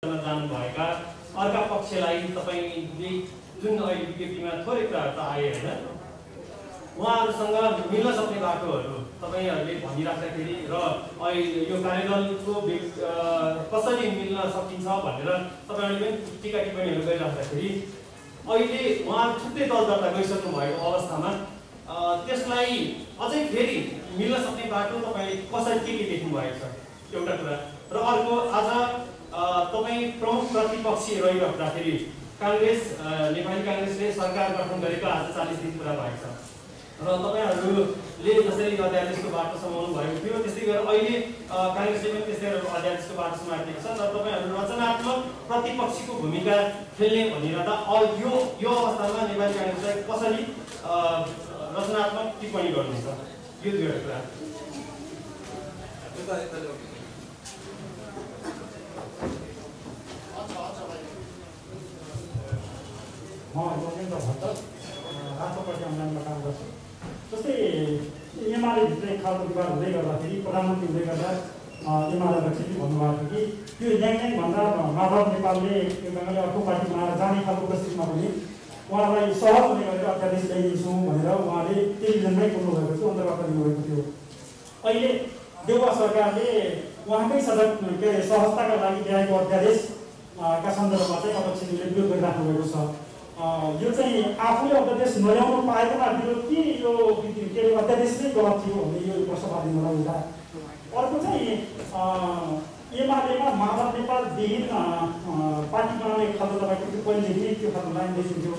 जानुभएका अर्का पक्षलाई तपाईले जुन अहिले विज्ञप्तिमा थोरै कुराहरू त आए हैन, उहाँहरूसँग मिल्न सक्ने बाटोहरू तपाईहरूले भनिराख्दाखेरि र यो कार्यदलको कसरी मिल्न सकिन्छ भनेर तपाईहरूले पनि टीका टिप्पणीहरू गरिराख्दाखेरि अहिले उहाँहरू छुट्टै दल दर्ता गरिसक्नु भएको अवस्थामा त्यसलाई अझै फेरि मिल्न सक्ने बाटो तपाईले कसरी के देख्नु भएको छ एउटा कुरा। र अर्को, आज तपाईँ प्रमुख प्रतिपक्षी रहिराख्दाखेरि कांग्रेस नेपाली कांग्रेसले सरकार गठन गरेको आज 40 दिन पुरा भएको छ र तपाईहरुले जसरी अध्यादेशको बाटो समाउनु भएको थियो त्यस्तै गरेर अहिले कांग्रेसले पनि त्यस्तै गरेर अध्यादेशको बाटो समातेको छ र तपाईहरु रचनात्मक प्रतिपक्षीको भूमिका खेल्ने भनिरहँदा यो अवस्थामा नेपाली कांग्रेसलाई कसरी रचनात्मक टिप्पणी गर्नुहुन्छ यो दुईवटा कुरा। म लोकेन्द्र भट्ट राष्ट्रपति अनलाइनमा काम गर्छु। जस्तै एमाले भित्र एक खालको विवाद हुँदै गर्दाखेरि प्रधानमन्त्री हुँदै गर्दा एमाले अध्यक्षले भन्नुभएको थियो कि यो ल्याङल्याङ भन्दा माधव नेपालले एउटा अर्को पार्टी बनाएर जाने खालको परिस्थितिमा पनि उहाँलाई सहज हुने गरेर अध्यादेश ल्याइदिन्छौँ भनेर उहाँले टेलिभिजनमै बोल्नुभएको थियो, अन्तर्वार्ता दिनुभएको थियो। अहिले देउवा सरकारले उहाँकै सहजताका लागि ल्याएको अध्यादेश का सन्दर्भमा चाहिँ अध्यक्षले विरोध गरिराख्नु भएको छ। यो चाहिँ आफूले अध्यादेश नल्याउनु पाएकोमा विरोध कि यो के अध्यादेश नै गलत थियो भन्ने यो प्रश्न दिनुलाई हुँदा। अर्को चाहिँ एमालेमा माधव नेपाल विहीन पार्टी बनाउने खालको तपाईँको त्यो पहिलेदेखि नै त्यो खालको लाइन देखिन्थ्यो।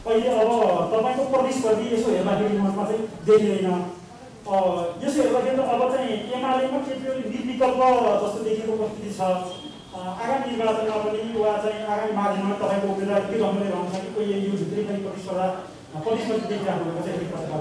अहिले अब तपाईँको प्रतिस्पर्धी यसो हेर्दाखेरि मनमा चाहिँ देखिँदैन। यसो हेर्दाखेरि अब चाहिँ एमालेमा के निर्विकल्प जस्तो देखिएको परिस्थिति छ। आगामी निर्वाचनमा पनि वा चाहिँ आगामी माध्यममा तपाईँको उम्मेदवार के रहँदै रहन्छ कि कोही यो भित्रै पनि प्रतिस्पर्धी देखिराख्नु भएको चाहिँ एक प्रकार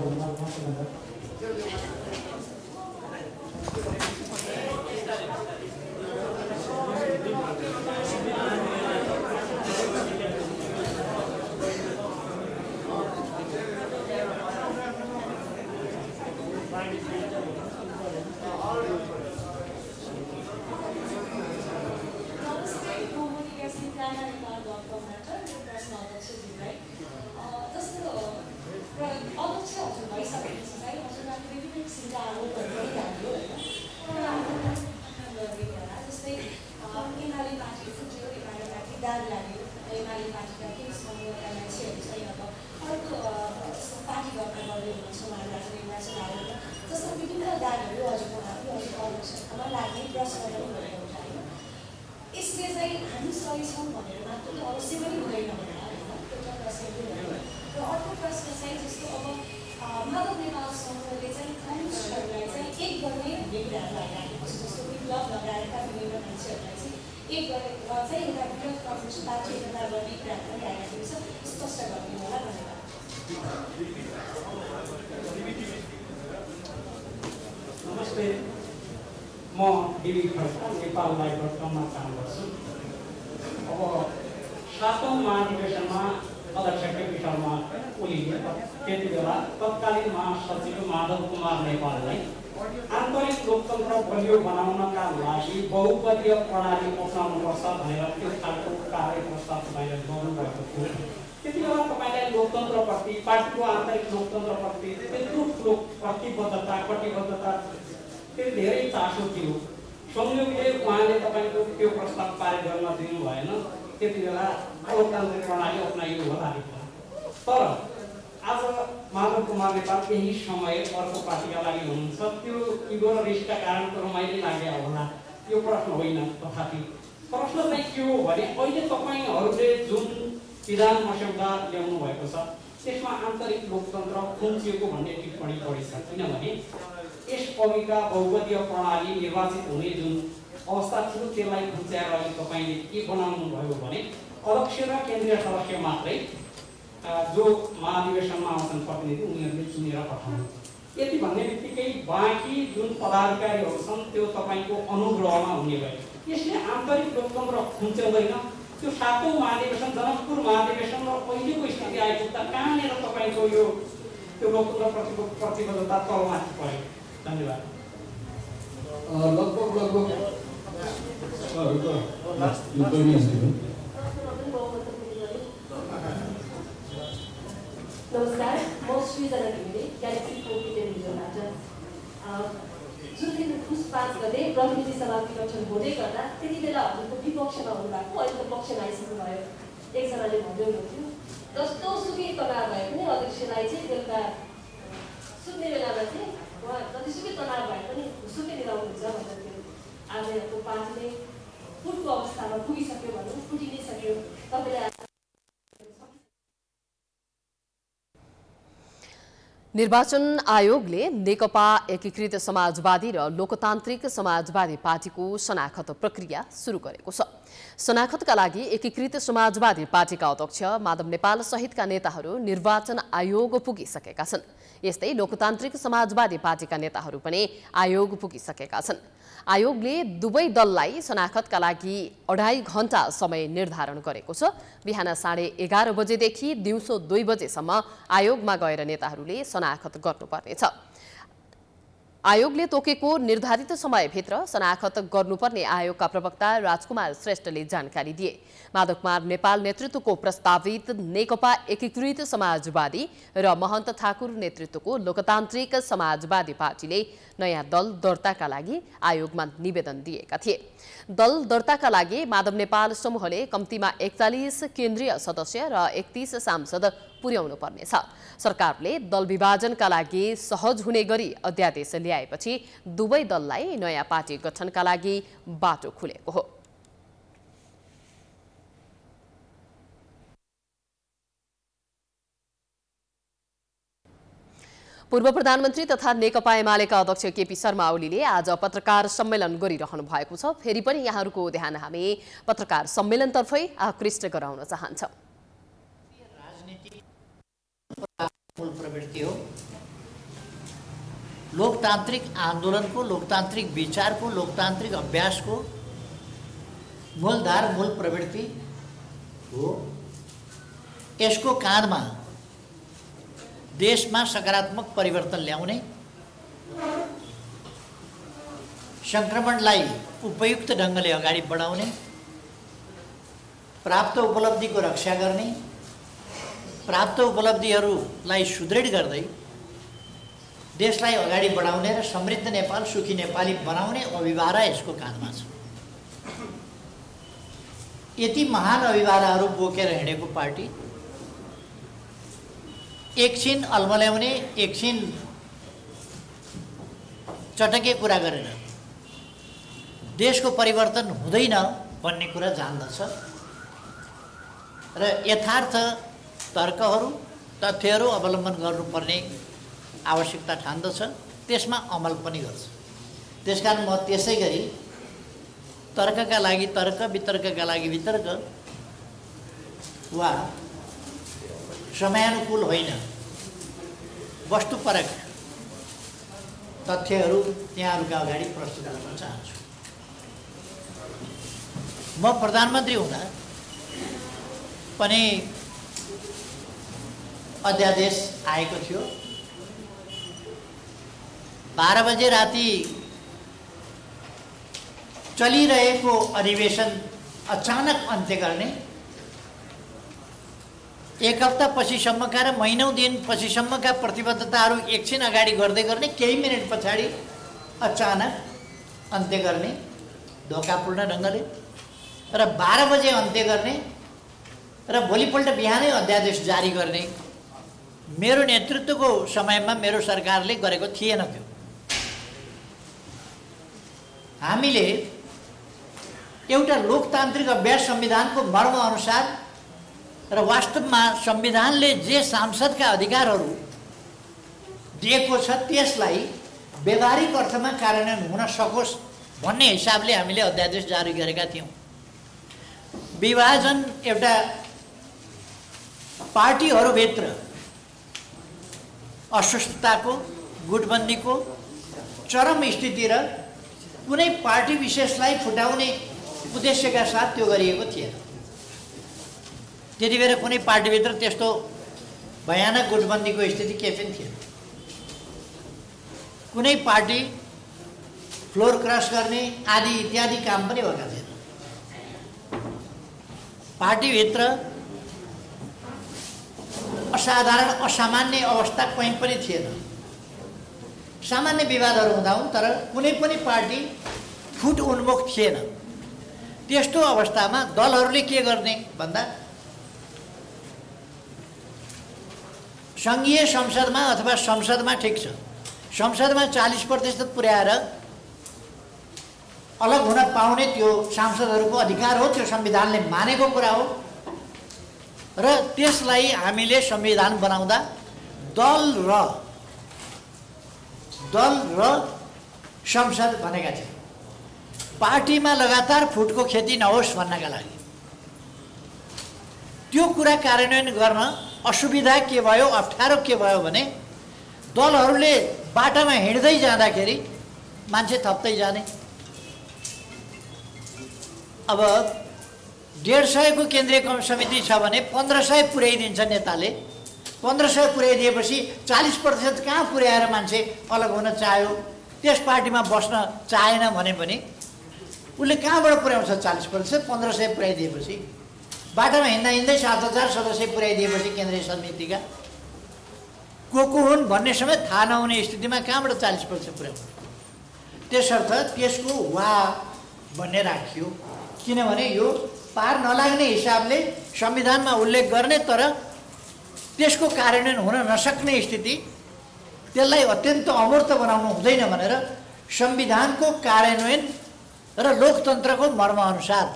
नमस्ते, म डिबी खड्का नेपाल लाइभ.com काम गर्छु। अब 7औं महाधिवेशनमा अध्यक्षकै पिठरमा ओलियो। त्यति बेला तत्कालीन महासचिव माधव कुमार नेपाललाई आन्तरिक लोकतन्त्र बलियो बनाउनका लागि बहुपदीय प्रणाली अपनाउनुपर्छ भनेर त्यो खालको कार्य प्रस्ताव तपाईँले गर्नुभएको थियो। त्यति बेला तपाईँलाई लोकतन्त्रप्रति, पार्टीको आन्तरिक लोकतन्त्रप्रति त्यत्रो ठुलो प्रतिबद्धता कटिबद्धता त्यो धेरै चासो थियो। संयोगले उहाँले तपाईँको त्यो प्रस्ताव पारित गर्न दिनु भएन। त्यति बेला लोकतान्त्रिक प्रणाली अपनाइनु होला। तर आज माधव कुमार नेपाल केही समय अर्को पार्टीका लागि हुनुहुन्छ। त्यो इगो र रिसका कारण त रमाइलो लाग्यो होला, यो प्रश्न होइन। तथापि प्रश्न चाहिँ के हो भने अहिले तपाईँहरूले जुन विधान मस्यौदा ल्याउनु भएको छ त्यसमा आन्तरिक लोकतन्त्र खुम्चिएको भन्ने टिप्पणी बढी छ। किनभने यस अघिका बहुपदीय प्रणाली निर्वाचित हुने जुन अवस्था थियो त्यसलाई खुम्च्याएर अहिले तपाईँले के बनाउनु भयो भने अध्यक्ष र केन्द्रीय सदस्य मात्रै जो महाधिवेशनमा आउँछन् प्रतिनिधि उनीहरूले चुनेर पठाउनु। यति भन्ने बित्तिकै बाँकी जुन पदाधिकारीहरू छन् त्यो तपाईँको अनुग्रहमा हुने भयो। यसले आन्तरिक लोकतन्त्र खुम्च्याउँदैन। त्यो 7औं महाधिवेशन जनकपुर महाधिवेशन र पहिलेको स्थिति आइपुग्दा कहाँनिर तपाईँको यो त्यो लोकतन्त्रप्रतिको प्रतिबद्धता तलमाथि पर्यो। धन्यवाद। लगभग नमस्कार, म सृजना घिमिरे ग्यालेक्सी फोर्टी टेलिभिजनबाट। जुन दिन पुस 5 गते प्रतिनिधि सभा विघटन हुँदै गर्दा त्यति बेला हजुरको विपक्षमा हुनुभएको, अहिले त पक्षमा आइसक्नु भयो। एकजनाले भन्दै हुनुहुन्थ्यो जस्तो सुकै तनाव भए पनि अध्यक्षलाई चाहिँ बेलुका सुत्ने बेलामा चाहिँ उहाँ जतिसुकै तनाव भए पनि सुकै मिलाउनुहुन्छ भन्नुहुन्थ्यो। आज यहाँको पार्टीले फुटको अवस्थामा पुगिसक्यो भनौँ, फुटि नै सक्यो। तपाईँले निर्वाचन आयोगले नेकपा एकीकृत समाजवादी र लोकतान्त्रिक समाजवादी पार्टीको शनाखत प्रक्रिया सुरु गरेको छ। शनाखतका लागि एकीकृत समाजवादी पार्टीका अध्यक्ष माधव नेपाल सहितका नेताहरू निर्वाचन आयोग पुगिसकेका छन्। यस्तै लोकतान्त्रिक समाजवादी पार्टीका नेताहरू पनि आयोग पुगिसकेका छन्। आयोगले दुवै दललाई शनाखतका लागि 2.5 घण्टा समय निर्धारण गरेको छ। बिहान 11:30 बजेदेखि दिउँसो 2 बजेसम्म आयोगमा गएर नेताहरूले शनाखत गर्नुपर्नेछ। आयोगले तोकेको निर्धारित समयभित्र शनाखत गर्नुपर्ने आयोगका प्रवक्ता राजकुमार श्रेष्ठले जानकारी दिए। माधव कुमार नेपाल नेतृत्वको प्रस्तावित नेकपा एकीकृत समाजवादी र महन्त ठाकुर नेतृत्वको लोकतान्त्रिक समाजवादी पार्टीले नयाँ दल दर्ताका लागि आयोगमा निवेदन दिएका थिए। दल दर्ताका लागि माधव नेपाल समूहले कम्तीमा 41 केन्द्रीय सदस्य र 31 सांसद पुर्याउनु पर्नेछ। सरकारले दल विभाजनका लागि सहज हुने गरी अध्यादेश ल्याएपछि दुवै दललाई नयाँ पार्टी गठनका लागि बाटो खुलेको हो। पूर्व प्रधानमन्त्री तथा नेकपा एमालेका अध्यक्ष केपी शर्मा ओलीले आज पत्रकार सम्मेलन गरिरहनु भएको छ। फेरि पनि यहाँहरूको ध्यान हामी पत्रकार सम्मेलनतर्फै आकृष्ट गराउन चाहन्छौँ। मूल प्रवृत्ति हो लोकतान्त्रिक आन्दोलनको, लोकतान्त्रिक विचारको, लोकतान्त्रिक अभ्यासको मूलधार मूल प्रवृत्ति हो। यसको काँधमा देशमा सकारात्मक परिवर्तन ल्याउने, सङ्क्रमणलाई उपयुक्त ढङ्गले अगाडि बढाउने, प्राप्त उपलब्धिको रक्षा गर्ने, प्राप्त उपलब्धिहरूलाई सुदृढ गर्दै देशलाई अगाडि बढाउने र समृद्ध नेपाल, सुखी नेपाली बनाउने अभिभारा यसको काँधमा छ। यति महान अभिभाराहरू बोकेर हिँडेको पार्टी एकछिन अल्मल्याउने, एकछिन चटके कुरा गरेर देशको परिवर्तन हुँदैन भन्ने कुरा जान्दछ र यथार्थ तर्कहरू, तथ्यहरू अवलम्बन गर्नुपर्ने आवश्यकता ठान्दछ, त्यसमा अमल पनि गर्छ। त्यसकारण म त्यसै गरी तर्कका लागि तर्क, वितर्कका लागि वितर्क वा समयानुकूल होइन, वस्तुपरक तथ्यहरू यहाँहरूका अगाडि प्रस्तुत गर्न चाहन्छु। म प्रधानमन्त्री हुँदा पनि अध्यादेश आएको थियो। 12 बजे राति चलिरहेको अधिवेशन अचानक अन्त्य गर्ने, 1 हप्ता पछिसम्मका र महिनौँ दिन पछिसम्मका प्रतिबद्धताहरू एकछिन अगाडि गर्दै गर्ने, केही मिनट पछाडि अचानक अन्त्य गर्ने धोकापूर्ण ढङ्गले र 12 बजे अन्त्य गर्ने र भोलिपल्ट बिहानै अध्यादेश जारी गर्ने मेरो नेतृत्वको समयमा मेरो सरकारले गरेको थिएन। त्यो हामीले एउटा लोकतान्त्रिक अभ्यास संविधानको मर्म अनुसार र वास्तवमा संविधानले जे सांसदका अधिकारहरू दिएको छ त्यसलाई व्यवहारिक अर्थमा कार्यान्वयन हुन सकोस् भन्ने हिसाबले हामीले अध्यादेश जारी गरेका थियौँ। विभाजन एउटा पार्टीहरूभित्र अस्वस्थताको, गुटबन्दीको चरम स्थिति र कुनै पार्टी विशेषलाई फुटाउने उद्देश्यका साथ त्यो गरिएको थिएन। त्यति बेला कुनै पार्टीभित्र त्यस्तो भयानक गुटबन्दीको स्थिति केही पनि थिएन। कुनै पार्टी फ्लोर क्रस गर्ने आदि इत्यादि काम पनि भएका थिएन। पार्टीभित्र असाधारण असामान्य अवस्था कहीँ पनि थिएन। सामान्य विवादहरू हुँदा हुन्, तर कुनै पनि पार्टी फुट उन्मुख थिएन। त्यस्तो अवस्थामा दलहरूले के गर्ने भन्दा सङ्घीय संसदमा अथवा संसदमा ठिक छ, संसदमा 40% पुर्याएर अलग हुन पाउने त्यो सांसदहरूको अधिकार हो, त्यो संविधानले मानेको कुरा हो। र त्यसलाई हामीले संविधान बनाउँदा दल र संसद भनेका थियौँ। पार्टीमा लगातार फुटको खेती नहोस् भन्नका लागि। त्यो कुरा कार्यान्वयन गर्न असुविधा के भयो, अप्ठ्यारो के भयो भने दलहरूले बाटामा हिँड्दै जाँदाखेरि मान्छे थप्दै जाने। अब 150 को केन्द्रीय समिति छ भने 1500 पुर्याइदिन्छ नेताले। 1500 पुर्याइदिएपछि 40% कहाँ पुर्याएर मान्छे अलग हुन चाह्यो, त्यस पार्टीमा बस्न चाहेन भने पनि उसले कहाँबाट पुर्याउँछ 40%? 1500 पुर्याइदिएपछि बाटामा हिँड्दा हिँड्दै 7000 सदस्य पुर्याइदिएपछि केन्द्रीय समितिका को हुन् भन्ने समेत थाहा नहुने स्थितिमा कहाँबाट 40% पुर्याउँछ? त्यसर्थ त्यसको वा भन्ने राखियो, किनभने यो पार नलाग्ने हिसाबले संविधानमा उल्लेख गर्ने तर त्यसको कार्यान्वयन हुन नसक्ने स्थिति, त्यसलाई अत्यन्त अमूर्त बनाउनु हुँदैन भनेर संविधानको कार्यान्वयन र लोकतन्त्रको मर्मअनुसार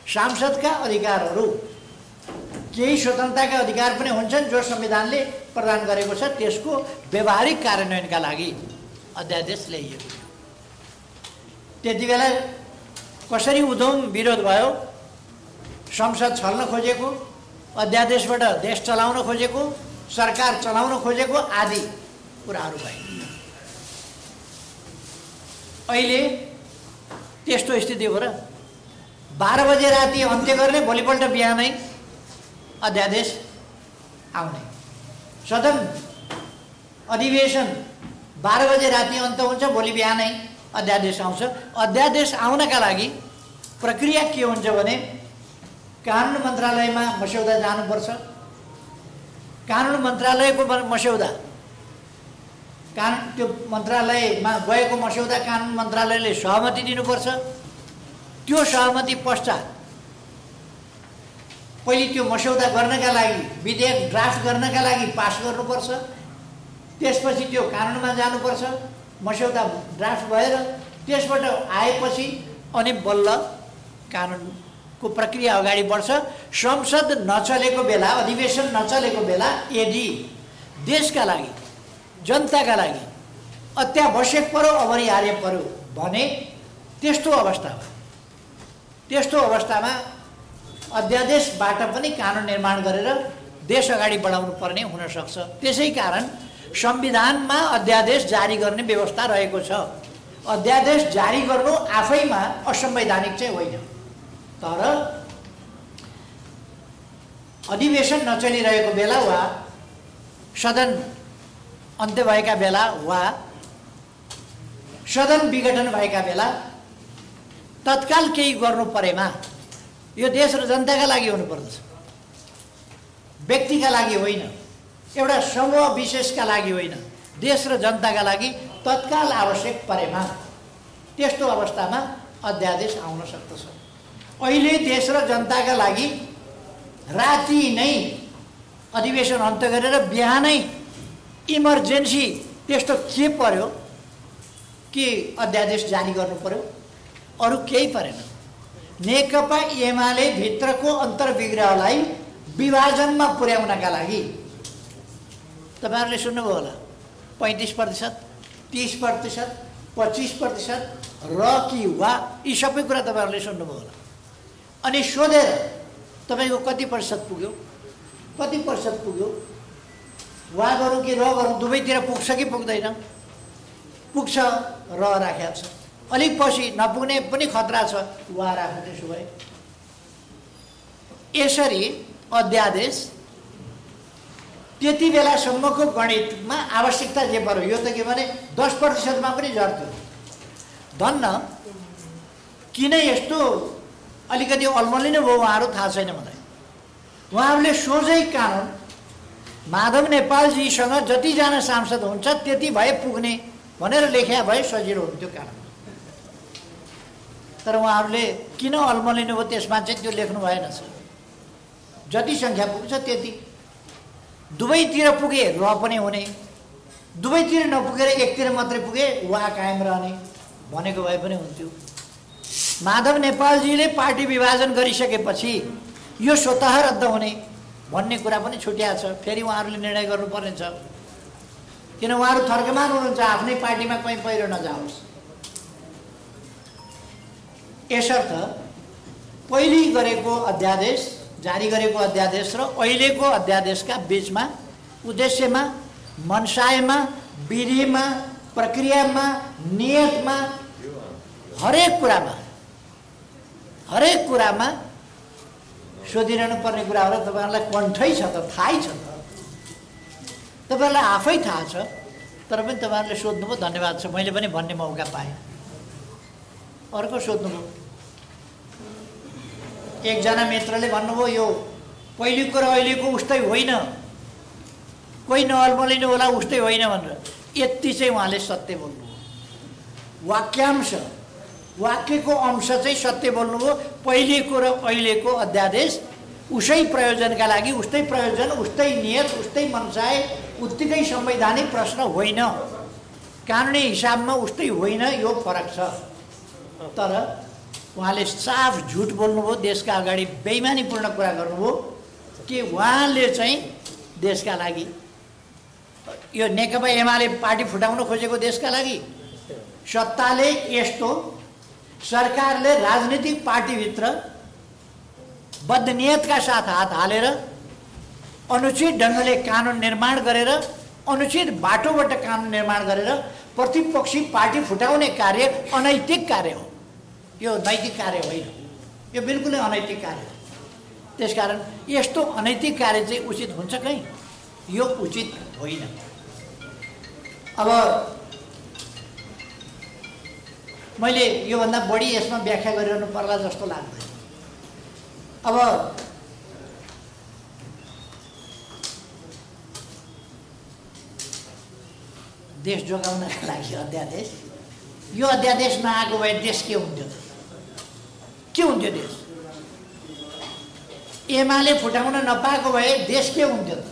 सांसदका अधिकारहरू, केही स्वतन्त्रताका अधिकार पनि हुन्छन् जो संविधानले प्रदान गरेको छ, त्यसको व्यवहारिक कार्यान्वयनका लागि अध्यादेश ल्याइएको थियो। त्यति बेला कसरी उधौम विरोध भयो, संसद छल्न खोजेको, अध्यादेशबाट देश चलाउन खोजेको, सरकार चलाउन खोजेको आदि कुराहरू भए। अहिले त्यस्तो स्थिति हो र 12 बजे राति अन्त्य गर्ने, भोलिपल्ट बिहानै अध्यादेश आउने। सदन अधिवेशन 12 बजे राति अन्त्य हुन्छ, भोलि बिहानै अध्यादेश आउँछ। अध्यादेश आउनका लागि प्रक्रिया के हुन्छ भने कानुन मन्त्रालयमा मस्यौदा जानुपर्छ। कानुन मन्त्रालयको मस्यौदा, त्यो मन्त्रालयमा गएको मस्यौदा कानुन मन्त्रालयले सहमति दिनुपर्छ। त्यो सहमति पश्चात पहिले त्यो मस्यौदा गर्नका लागि, विधेयक ड्राफ्ट गर्नका लागि पास गर्नुपर्छ। त्यसपछि त्यो कानुनमा जानुपर्छ। मस्यौदा ड्राफ्ट भएर त्यसबाट आएपछि अनि बल्ल कानुनको प्रक्रिया अगाडि बढ्छ। संसद नचलेको बेला, अधिवेशन नचलेको बेला यदि देशका लागि, जनताका लागि अत्यावश्यक पर्यो, अपरिहार्य पर्यो भने त्यस्तो अवस्थामा अध्यादेशबाट पनि कानुन निर्माण गरेर देश अगाडि बढाउनु पर्ने हुन सक्छ। त्यसै कारण संविधानमा अध्यादेश जारी गर्ने व्यवस्था रहेको छ। अध्यादेश जारी गर्नु आफैमा असंवैधानिक चाहिँ होइन, तर अधिवेशन नचलिरहेको बेला वा सदन अन्त्य भएका बेला वा सदन विघटन भएका बेला तत्काल केही गर्नु परेमा यो देश र जनताका लागि हुनुपर्दछ, व्यक्तिका लागि होइन, एउटा समूह विशेषका लागि होइन, देश र जनताका लागि तत्काल आवश्यक परेमा त्यस्तो अवस्थामा अध्यादेश आउन सक्दछ। अहिले देश र जनताका लागि राति नै अधिवेशन अन्त्य गरेर बिहानै इमर्जेन्सी त्यस्तो के पर्यो कि अध्यादेश जारी गर्नु पर्यो? अरू केही परेन। नेकपा एमाले भित्रको अन्तर्विग्रहलाई विभाजनमा पुर्याउनका लागि तपाईहरुले सुन्नुभयो होला 35%, 30%, 25% र कि वा यी सबै कुरा तपाईहरुले सुन्नुभयो होला। अनि सोधेर तपाईको कति प्रतिशत पुग्यो, कति प्रतिशत पुग्यो, वा गरौँ कि र गरौँ, दुवैतिर पुग्छ कि पुग्दैन? पुग्छ, र राखेको छ। अलिक पछि नपुग्ने पनि खतरा छ, वा राख्नु। त्यसो भए यसरी अध्यादेश त्यति बेलासम्मको गणितमा आवश्यकता जे पर्यो, यो त के भने 10%मा पनि झर्थ्यो। धन्न किन यस्तो अलिकति अल्मलिनु भयो उहाँहरू थाहा छैन मलाई। उहाँहरूले सोझै कानुन माधव नेपालजीसँग जतिजना सांसद हुन्छ त्यति भए पुग्ने भनेर लेख्या भए सजिलो हुन्थ्यो कानुन। तर उहाँहरूले किन अल्मलिनु भयो त्यसमा चाहिँ त्यो लेख्नु भएन। जति सङ्ख्या पुग्छ त्यति, दुवैतिर पुगे र पनि हुने, दुवैतिर नपुगेर एकतिर मात्रै पुगे वा कायम रहने भनेको भए पनि हुन्थ्यो। माधव नेपालजीले पार्टी विभाजन गरिसकेपछि यो स्वतः रद्द हुने भन्ने कुरा पनि छुट्याएको छ। फेरि उहाँहरूले निर्णय गर्नुपर्ने छ, किन उहाँहरू थर्कमान हुनुहुन्छ, आफ्नै पार्टीमा कहीँ पहिरो नजाओस्। यसर्थ पहिले गरेको अध्यादेश, जारी गरेको अध्यादेश र अहिलेको अध्यादेशका बिचमा उद्देश्यमा, मनसायमा, विधिमा, प्रक्रियामा, नियतमा, हरेक कुरामा सोधिरहनु पर्ने कुराहरू तपाईँहरूलाई कन्ठै छ त, थाहै छ त, तपाईँहरूलाई आफै थाहा छ। तर पनि तपाईँहरूले सोध्नुभयो, धन्यवाद छ, मैले पनि भन्ने मौका पाएँ। अर्को सोध्नुभयो, एकजना मित्रले भन्नुभयो यो पहिलेको र अहिलेको उस्तै होइन, कोही नअल्मलिनु होला उस्तै होइन भनेर। यति चाहिँ उहाँले सत्य बोल्नुभयो। वाक्यको अंश चाहिँ सत्य बोल्नुभयो। पहिलेको र अहिलेको अध्यादेश उसै प्रयोजनका लागि, उस्तै प्रयोजन, उस्तै नियत, उस्तै मनसाय, उत्तिकै संवैधानिक प्रश्न होइन, कानुनी हिसाबमा उस्तै होइन, यो फरक छ। तर उहाँले साफ झुट बोल्नुभयो, देशका अगाडि बेइमानीपूर्ण कुरा गर्नुभयो कि उहाँले चाहिँ देशका लागि, यो नेकपा एमाले पार्टी फुटाउन खोजेको देशका लागि, सत्ताले यस्तो, सरकारले राजनीतिक पार्टीभित्र बदनियतका साथ हात हालेर अनुचित ढङ्गले कानुन निर्माण गरेर, अनुचित बाटोबाट कानुन निर्माण गरेर प्रतिपक्षी पार्टी फुटाउने कार्य अनैतिक कार्य हो। यो नैतिक कार्य होइन, यो बिल्कुलै अनैतिक कार्य हो। त्यसकारण यस्तो अनैतिक कार्य चाहिँ उचित हुन्छ कहीँ? यो उचित होइन। अब मैले योभन्दा बढी यसमा व्याख्या गरिरहनु पर्ला जस्तो लाग्दैन। अब देश जोगाउनका लागि अध्यादेश, यो अध्यादेश नआएको भए देश के हुन्थ्यो त? के हुन्थ्यो देश? एमाले फुटाउन नपाएको भए देश के हुन्थ्यो त?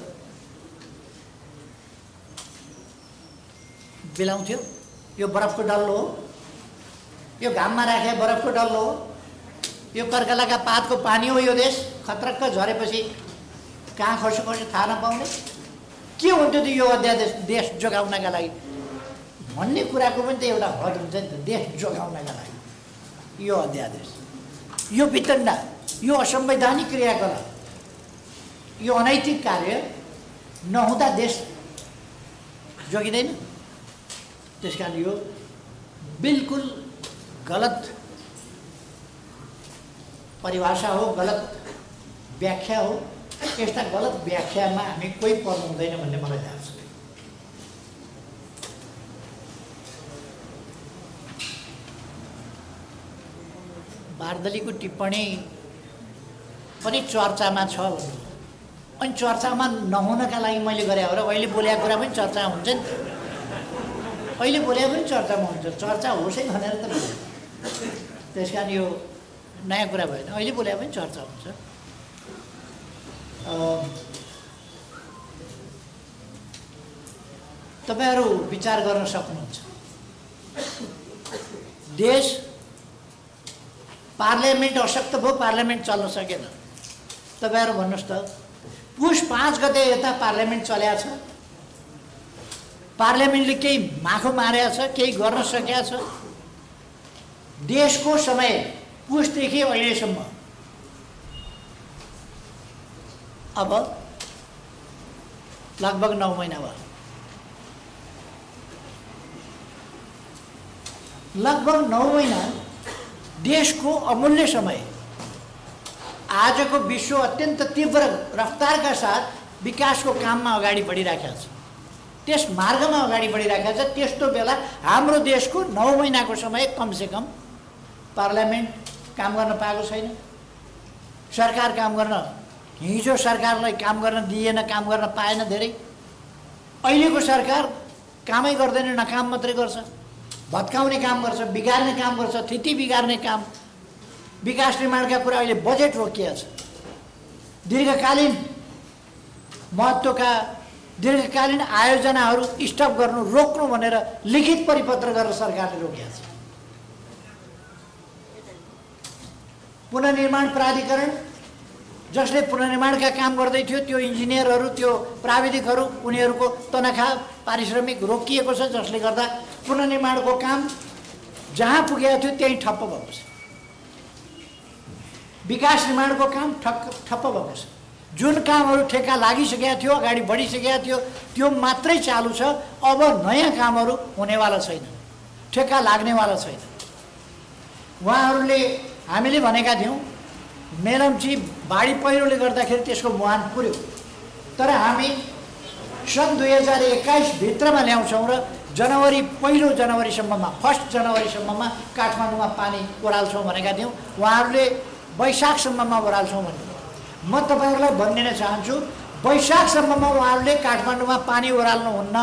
बिलाउँथ्यो? यो बरफको डल्लो हो, यो घाममा राखे बरफको डल्लो हो, यो कर्कलाका पातको पानी हो। यो देश खतरक्क झरेपछि कहाँ खस्यो थाहा नपाउने के हुन्थ्यो त यो अध्यादेश देश जोगाउनका लागि भन्ने कुराको पनि त एउटा हद हुन्छ नि त। देश जोगाउनका लागि यो अध्यादेश, यो वितण्डा, यो असंवैधानिक क्रियाकलाप, यो अनैतिक कार्य नहुँदा देश जोगिँदैन। त्यसकारण यो बिल्कुल गलत परिभाषा हो, गलत व्याख्या हो। यस्ता गलत व्याख्यामा हामी कोही पर्नु हुँदैन भन्ने मलाई लाग्छ। बारदलीको टिप्पणी पनि चर्चामा छ भन्नु, अनि चर्चामा नहुनका लागि मैले गरे हो र अहिले बोलेको कुरा पनि चर्चा हुन्छ नि त। अहिले बोले पनि चर्चामा हुन्छ, चर्चा होस् है भनेर त। त्यसकारण यो नयाँ कुरा भएन, अहिले बोले पनि चर्चा हुन्छ। तपाईहरू विचार गर्न सक्नुहुन्छ, देश पार्लियामेन्ट अशक्त भयो, पार्लियामेन्ट चल्न सकेन। तपाईहरू भन्नुहोस् त, पुस 5 गते यता पार्लियामेन्ट चल्या छ, पार्लियामेन्टले केही माखो मारेको छ, केही गर्न सकेको छ? देशको समय पुसदेखि अहिलेसम्म अब लगभग 9 महिना भयो। लगभग 9 महिना देशको अमूल्य समय। आजको विश्व अत्यन्त तीव्र रफ्तारका साथ विकासको काममा अगाडि बढिराखेको छ, त्यस मार्गमा अगाडि बढिराखेको छ। त्यस्तो बेला हाम्रो देशको 9 महिनाको समय कमसेकम पार्लियामेन्ट काम गर्न पाएको छैन, सरकार काम गर्न हिजो सरकारलाई काम गर्न दिएन, काम गर्न पाएन धेरै। अहिलेको सरकार कामै गर्दैन, नकाम मात्रै गर्छ, भत्काउने काम गर्छ, बिगार्ने काम गर्छ, स्थिति बिगार्ने काम। विकास निर्माणका कुरा अहिले बजेट रोकिएको छ। दीर्घकालीन महत्त्वका दीर्घकालीन आयोजनाहरू स्टप गर्नु, रोक्नु भनेर लिखित परिपत्र गरेर सरकारले रोकेको छ। पुनर्निर्माण प्राधिकरण जसले पुनर्निर्माणका काम गर्दै थियो, त्यो इन्जिनियरहरू, त्यो प्राविधिकहरू, उनीहरूको तनखा पारिश्रमिक रोकिएको छ, जसले गर्दा पुनर्निर्माणको काम जहाँ पुगेको थियो त्यहीँ ठप्प भएको छ। विकास निर्माणको काम ठप्प भएको छ। जुन कामहरू ठेक्का लागिसकेका थियो, अगाडि बढिसकेका थियो, त्यो मात्रै चालु छ। अब नयाँ कामहरू हुनेवाला छैन, ठेक्का लाग्नेवाला छैन। उहाँहरूले हामीले भनेका थियौँ मेलम्ची बाढी पहिरोले गर्दाखेरि त्यसको मुहान पुर्यो, तर हामी सन् 2021 भित्रमा ल्याउँछौँ र पहिलो जनवरीसम्ममा, 1 जनवरीसम्ममा काठमाडौँमा पानी ओह्राल्छौँ भनेका थियौँ। उहाँहरूले वैशाखसम्ममा ओह्राल्छौँ भन्नु। म तपाईँहरूलाई भनिदिन चाहन्छु, वैशाखसम्ममा उहाँहरूले काठमाडौँमा पानी ओह्राल्नुहुन्न,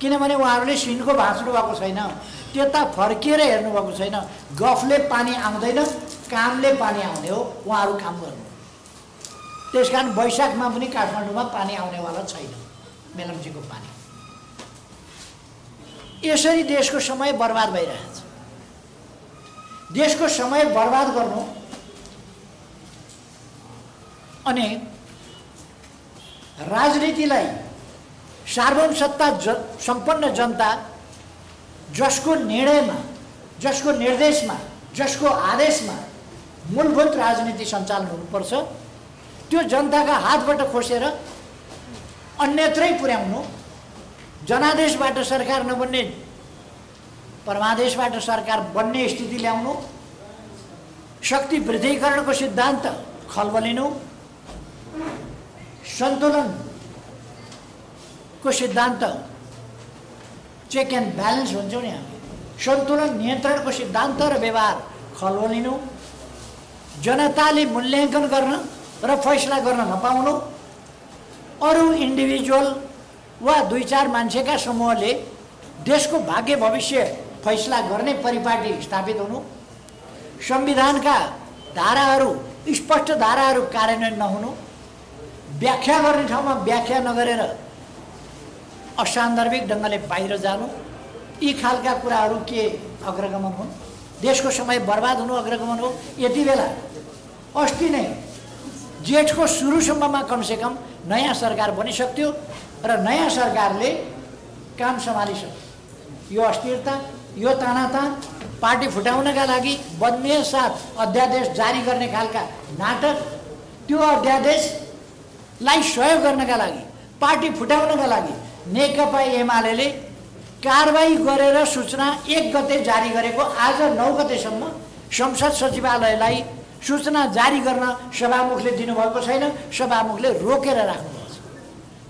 किनभने उहाँहरूले सिनको भाँच्नु भएको छैन, त्यता फर्किएर हेर्नुभएको छैन। गफले पानी आउँदैन, कामले पानी आउने हो। उहाँहरू काम गर्नु, त्यसकारण वैशाखमा पनि काठमाडौँमा पानी आउनेवाला छैन, मेलम्चीको पानी। यसरी देशको समय बर्बाद भइरहेछ। देशको समय बर्बाद गर्नु अनि राजनीतिलाई सार्वभौम सत्ता सम्पन्न जनता जसको निर्णयमा, जसको निर्देशमा, जसको आदेशमा मूलभूत राजनीति सञ्चालन हुनुपर्छ, त्यो जनताका हातबाट खोसेर अन्यत्रै पुर्याउनु, जनादेशबाट सरकार नबन्ने परमादेशबाट सरकार बन्ने स्थिति ल्याउनु, शक्ति वृद्धिकरणको सिद्धान्त खलबलिनु, सन्तुलनको सिद्धान्त, चेक एन्ड ब्यालेन्स भन्छौँ नि हामी, सन्तुलन नियन्त्रणको सिद्धान्त र व्यवहार खलबलिनु, जनताले मूल्याङ्कन गर्न र फैसला गर्न नपाउनु, अरू इन्डिभिजुअल वा 2-4 मान्छेका समूहले देशको भाग्य भविष्य फैसला गर्ने परिपाटी स्थापित हुनु, संविधानका धाराहरू, स्पष्ट धाराहरू कार्यान्वयन नहुनु, व्याख्या गर्ने ठाउँमा व्याख्या नगरेर असान्दर्भिक ढङ्गले बाहिर जानु, यी खालका कुराहरू के अग्रगमन हुन्? देशको समय बर्बाद हुनु अग्रगमन हो। यति बेला अस्ति नै जेठको सुरुसम्ममा कमसेकम नयाँ सरकार बनिसक्थ्यो र नयाँ सरकारले काम सम्हालिसक्यो। यो अस्थिरता, यो तानातान, पार्टी फुटाउनका लागि बन्ने साथ अध्यादेश जारी गर्ने खालका नाटक, त्यो अध्यादेशलाई सहयोग गर्नका लागि, पार्टी फुटाउनका लागि नेकपा एमाले कारबाही गरेर सूचना 1 गते जारी गरेको आज 9 गतेसम्म संसद सचिवालयलाई सूचना जारी गर्न सभामुखले दिनुभएको छैन, सभामुखले रोकेर राख्नुभएको छ।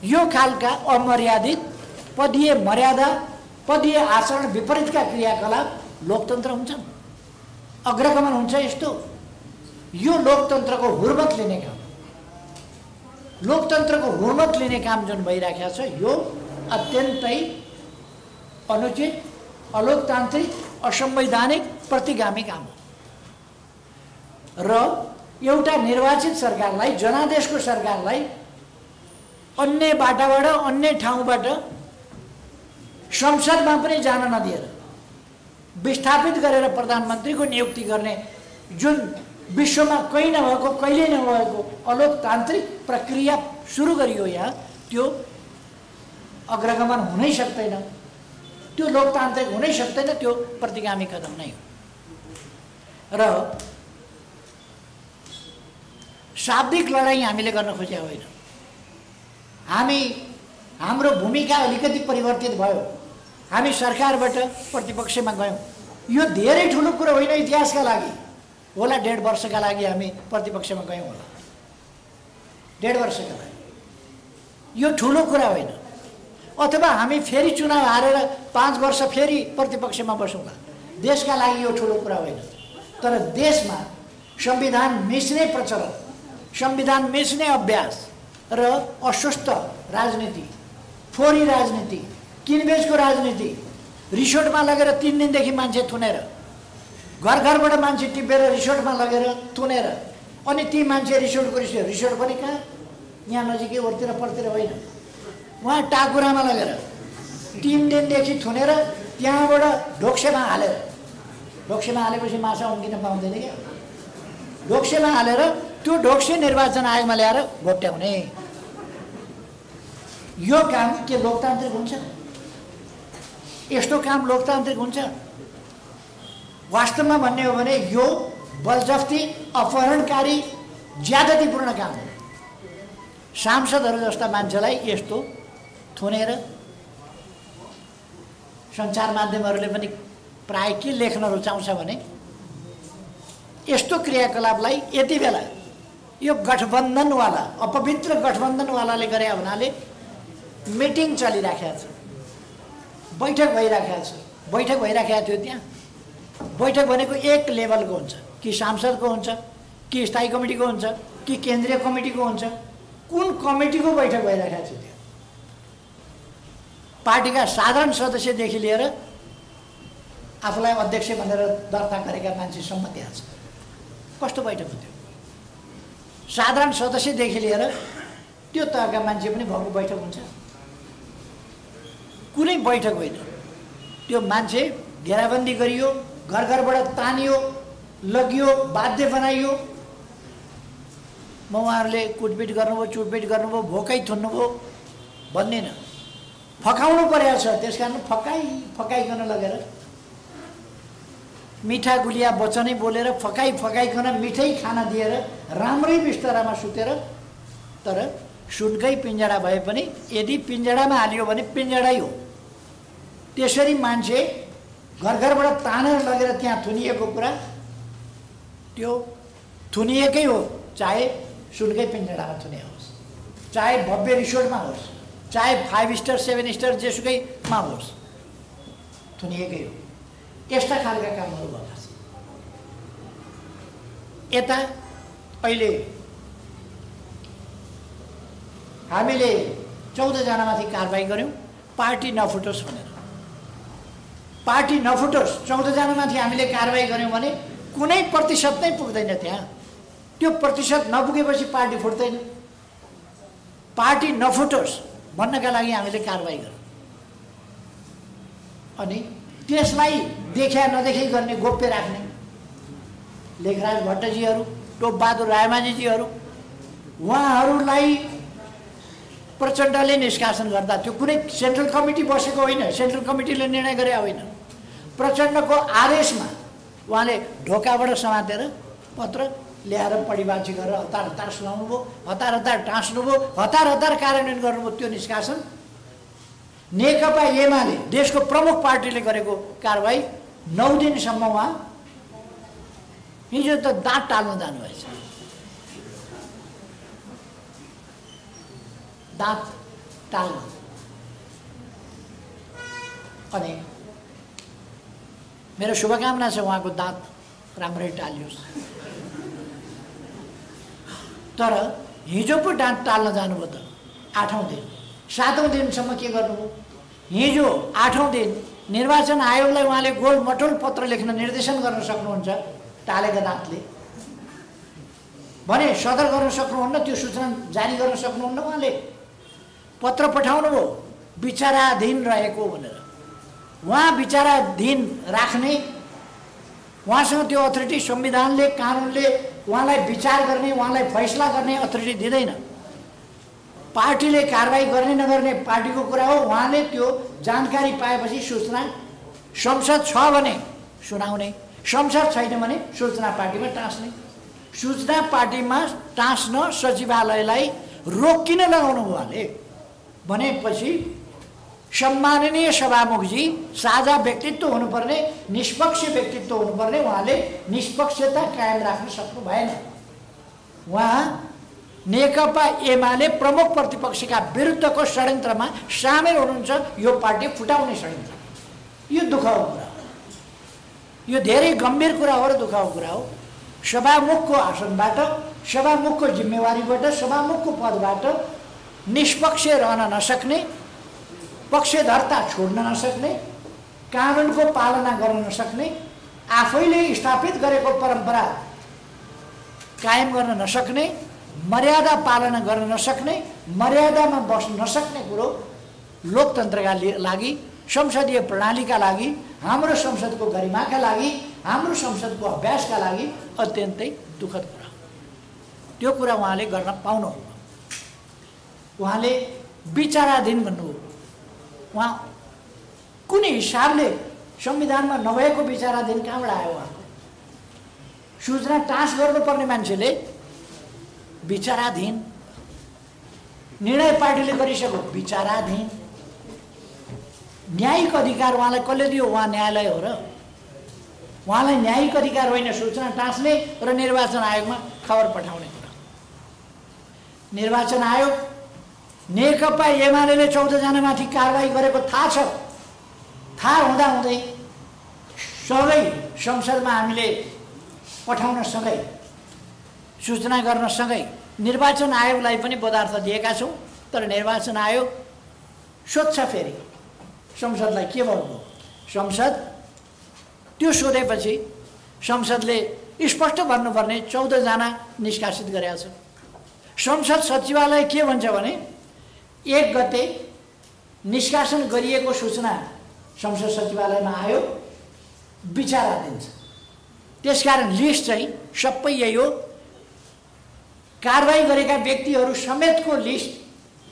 यो खालका अमर्यादित पदीय मर्यादा, पदीय आचरण विपरीतका क्रियाकलाप लोकतन्त्र हुन्छन्, अग्रगमन हुन्छ। यस्तो यो लोकतन्त्रको हुर्मत लिने काम, लोकतन्त्रको हुर्मत लिने काम जुन भइराखेको छ, यो अत्यन्तै अनुचित, अलोकतान्त्रिक, असंवैधानिक, प्रतिगामी काम हो। र एउटा निर्वाचित सरकारलाई, जनादेशको सरकारलाई अन्य बाटाबाट, अन्य ठाउँबाट संसदमा पनि जान नदिएर विस्थापित गरेर प्रधानमन्त्रीको नियुक्ति गर्ने जुन विश्वमा कहीँ नभएको, कहिले नभएको अलोकतान्त्रिक प्रक्रिया सुरु गरियो यहाँ, त्यो अग्रगमन हुनै सक्दैन, त्यो लोकतान्त्रिक हुनै सक्दैन, त्यो प्रतिगामी कदम नै हो। र शाब्दिक लडाइँ हामीले गर्न खोजेका होइन। हाम्रो भूमिका अलिकति परिवर्तित भयो, हामी सरकारबाट प्रतिपक्षमा गयौँ। यो धेरै ठुलो कुरो होइन, इतिहासका लागि होला 1.5 वर्षका लागि हामी प्रतिपक्षमा गयौँ होला, 1.5 वर्षका लागि। यो ठुलो कुरा होइन। अथवा हामी फेरि चुनाव हारेर 5 वर्ष फेरि प्रतिपक्षमा बसौँला, देशका लागि यो ठुलो कुरा होइन। तर देशमा संविधान मिच्ने प्रचलन, संविधान मिच्ने अभ्यास र अस्वस्थ राजनीति, फोरी राजनीति, किनबेचको राजनीति, रिसोर्टमा लगेर 3 दिनदेखि मान्छे थुनेर, घर घरबाट मान्छे टिपेर रिसोर्टमा लगेर थुनेर, अनि ती मान्छे रिसोर्टको रिसोर्ट पनि कहाँ, यहाँ नजिकै ओरतिर परतिर होइन, उहाँ टाकुरामा लगेर 3 दिनदेखि थुनेर त्यहाँबाट ढोक्सेमा हालेर, ढोक्सेमा हालेपछि माछा उम्किन पाउँदैन क्या, ढोक्सेमा हालेर त्यो ढोक्से निर्वाचन आयोगमा ल्याएर भोट्याउने। यो काम के लोकतान्त्रिक हुन्छ? यस्तो काम लोकतान्त्रिक हुन्छ? वास्तवमा भन्ने हो भने यो बलजफ्ती, अपहरणकारी, ज्यादतीपूर्ण काम हो। सांसदहरू जस्ता मान्छेलाई यस्तो थुनेर सञ्चार माध्यमहरूले पनि प्राय के लेख्न रुचाउँछ भने यस्तो क्रियाकलापलाई यति बेला यो गठबन्धनवाला, अपवित्र गठबन्धनवालाले गरे हुनाले मिटिङ चलिराखेको छ, बैठक भइराखेको छ, बैठक भइराखेको थियो। त्यहाँ बैठक भनेको एक लेभलको हुन्छ, कि सांसदको हुन्छ, कि स्थायी कमिटीको हुन्छ, कि केन्द्रीय कमिटीको हुन्छ, कुन कमिटीको बैठक भइराखेको छ? त्यो पार्टीका साधारण सदस्यदेखि लिएर आफूलाई अध्यक्ष भनेर दर्ता गरेका मान्छेसम्म त्यहाँ छ। कस्तो बैठक हो त्यो? साधारण सदस्यदेखि लिएर त्यो तहका मान्छे पनि भएको बैठक हुन्छ? कुनै बैठक होइन। त्यो मान्छे घेराबन्दी गरियो, घर घरबाट तानियो, लगियो, बाध्य बनाइयो। म उहाँहरूले कुटपिट गर्नुभयो, चुटपिट गर्नुभयो, भोकै थुन्नुभयो भन्ने न, फकाउनु परेको छ। त्यस कारण फकाइकन लगेर मिठा गुलिया वचनै बोलेर फकाइकन मिठै खाना दिएर राम्रै बिस्तारामा सुतेर, तर सुनकै पिञ्जडा भए पनि यदि पिञ्जडामा हालियो भने पिञ्जडै हो। त्यसरी मान्छे घर घरबाट तानेर लगेर त्यहाँ थुनिएको कुरा त्यो थुनिएकै हो, चाहे सुनकै पिञ्जडामा थुनिए होस्, चाहे भव्य रिसोर्टमा होस्, चाहे 5 स्टार 7 स्टार जेसुकैमा होस्, थुनिएकै हो। यस्ता खालका कामहरू भएका छन्। यता अहिले हामीले 14 जनामाथि कारबाही गऱ्यौँ, पार्टी नफुटोस् भनेर। पार्टी नफुटोस्, 14 जनामाथि हामीले कारबाही गऱ्यौँ भने कुनै प्रतिशत नै पुग्दैन त्यहाँ। त्यो प्रतिशत नपुगेपछि पार्टी फुट्दैन। पार्टी नफुटोस् भन्नका लागि हामीले कारबाही गऱ्यौँ। अनि त्यसलाई देखा नदेखै गर्ने, गोप्य राख्ने लेखराज भट्टजीहरू, टोपबहादुर रायमाझीजीहरू, उहाँहरूलाई प्रचण्डले निष्कासन गर्दा त्यो कुनै सेन्ट्रल कमिटी बसेको होइन, सेन्ट्रल कमिटीले निर्णय गरे होइन। प्रचण्डको आदेशमा उहाँले ढोकाबाट समातेर पत्र ल्याएर पढिबाची गरेर हतार सुनाउनु भयो, हतार टाँस्नुभयो, हतार कार्यान्वयन गर्नुभयो। त्यो निष्कासन नेकपा एमाले, देशको प्रमुख पार्टीले गरेको कारबाही 9 दिनसम्म उहाँ हिजो त दाँत टाल्न जानुभएछ। दाँत टाल्न। अनि मेरो शुभकामना छ उहाँको दाँत राम्रै टालियोस्। तर हिजो पो दाँत टाल्न जानुभयो त 8औं दिन, 7औं दिनसम्म के गर्नुभयो? हिजो 8औं दिन निर्वाचन आयोगलाई उहाँले गोल मटोल पत्र लेख्न निर्देशन गर्न सक्नुहुन्छ टालेका दाँतले भने सदर गर्न सक्नुहुन्न, त्यो सूचना जारी गर्न सक्नुहुन्न। उहाँले पत्र पठाउनु भयो विचाराधीन रहेको भनेर। उहाँ विचाराधीन राख्ने, उहाँसँग त्यो अथोरिटी संविधानले, कानुनले उहाँलाई विचार गर्ने, उहाँलाई फैसला गर्ने अथोरिटी दिँदैन। पार्टीले कारबाही गर्ने नगर्ने पार्टीको कुरा हो। उहाँले त्यो जानकारी पाएपछि सूचना, संसद छ भने सुनाउने, संसद छैन भने सूचना पार्टीमा टाँस्ने। सूचना पार्टीमा टाँस्न सचिवालयलाई रोक किन लगाउनु भयो उहाँले भनेपछि सम्माननीय सभामुखजी साझा व्यक्तित्व हुनुपर्ने, निष्पक्ष व्यक्तित्व हुनुपर्ने, उहाँले निष्पक्षता कायम राख्न सक्नु भएन। उहाँ नेकपा एमाले प्रमुख प्रतिपक्षका विरुद्धको षड्यन्त्रमा सामेल हुनुहुन्छ। यो पार्टी फुटाउने षड्यन्त्र। यो दुःखको कुरा हो, यो धेरै गम्भीर कुरा हो र दुःखको कुरा हो। सभामुखको आसनबाट, सभामुखको जिम्मेवारीबाट, सभामुखको पदबाट निष्पक्ष रहन नसक्ने, पक्षधरता छोड्न नसक्ने, कानुनको पालना गर्न नसक्ने, आफैले स्थापित गरेको परम्परा कायम गर्न नसक्ने, मर्यादा पालना गर्न नसक्ने, मर्यादामा बस्न नसक्ने कुरो लोकतन्त्रका लागि, संसदीय प्रणालीका लागि, हाम्रो संसदको गरिमाका लागि, हाम्रो संसदको अभ्यासका लागि अत्यन्तै दुःखद कुरा। त्यो कुरा उहाँले गर्न पाउनुहुन्न। उहाँले विचाराधीन भन्नुभयो। उहाँ कुनै हिसाबले संविधानमा नभएको विचाराधीन कहाँबाट आयो? उहाँको सूचना टाँस गर्नुपर्ने मान्छेले विचाराधीन, निर्णय पार्टीले गरिसक्यो विचाराधीन, न्यायिक अधिकार उहाँलाई कसले दियो? उहाँ न्यायालय हो र? उहाँलाई न्यायिक अधिकार होइन सूचना टाँस्ने र निर्वाचन आयोगमा खबर पठाउने कुरा। निर्वाचन आयोग नेकपा एमाले 14 जनामाथि कारबाही गरेको थाहा छ। थाहा हुँदाहुँदै सँगै संसदमा हामीले पठाउन सँगै सूचना गर्न सँगै निर्वाचन आयोगलाई पनि पदार्थ दिएका छौँ। तर निर्वाचन आयोग सोध्छ फेरि संसदलाई के भन्नु? संसद त्यो सोधेपछि संसदले स्पष्ट भन्नुपर्ने 14 जना निष्कासित गरेका छ। संसद सचिवालय के भन्छ भने 1 गते निष्कासन गरिएको सूचना संसद सचिवालयमा आयो, विचाराधीन छ। त्यसकारण लिस्ट चाहिँ सबै यही हो। कारबाही गरेका व्यक्तिहरू समेतको लिस्ट,